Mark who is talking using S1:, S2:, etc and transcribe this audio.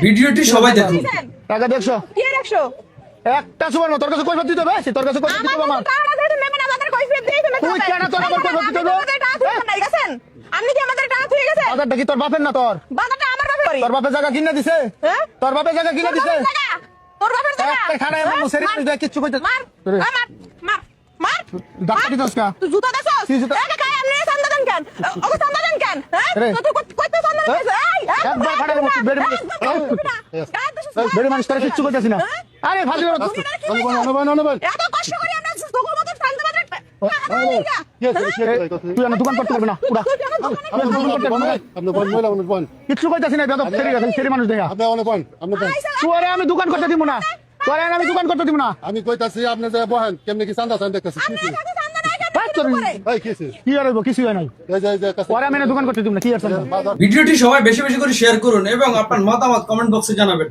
S1: ভিডিওটি সবাই দেখুন।
S2: টাকা দেখছো
S3: কি দেখছো?
S2: একটা সুবর্ণ তোর কাছে কইফত দিতে হবে তোর কাছে কইফত দিতে হবে আমার
S3: টাকা দিতে নেবেন আমাদের কইফিয়ত দিয়ে তুমি
S2: তুই কেন তোর আমার কইফত দিতে হবে
S3: নাই গেছেন আপনি কি আমাদের টাকা দিয়ে গেছেন
S2: বাজারটা কি তোর বাপের না তোর
S3: বাজারটা আমার বাপের
S2: তোর বাপের জায়গা কিনে দিছে
S3: হ্যাঁ
S2: তোর বাপের জায়গা কিনে দিছে
S3: তোর বাপের টাকা
S2: একটা খানা এমন সেরি কিচ্ছু কইতে
S3: মার মার মার মার
S2: ডাক্তার দিছস কা
S3: তুই জুতা দেছস
S2: কি জুতা?
S3: এই কাই আপনি চান্দা দেন কেন ওকে চান্দা দেন কেন হ্যাঁ
S2: রে।
S3: তুই কইতে চান্দা দেন এই
S2: একবার খানা বেড়ে বেড়ে মানুষ তারা কিচ্ছু কইতাছি না আরে ফাজি
S3: এত কষ্ট করে আমরা তোর মত চান্দা বাজার
S2: তুই না দোকান করতে পারবি না পুরা কিচ্ছু কইতাছি না বেদব সেরি মানুষ দেখা তোরে আমি দোকান করতে দিব না তোরে আমি দোকান করতে দিব না
S4: আমি কইতাছি আপনি যে বহেন কেমনে কি চান্দা চান দেখতেছি
S2: কি আর হইব কিছু হয় নাই পরে আমি না দোকান করতে দিব না কি আর
S1: ভিডিওটি সবাই বেশি বেশি করে শেয়ার করুন এবং আপনার মতামত কমেন্ট বক্সে জানাবেন।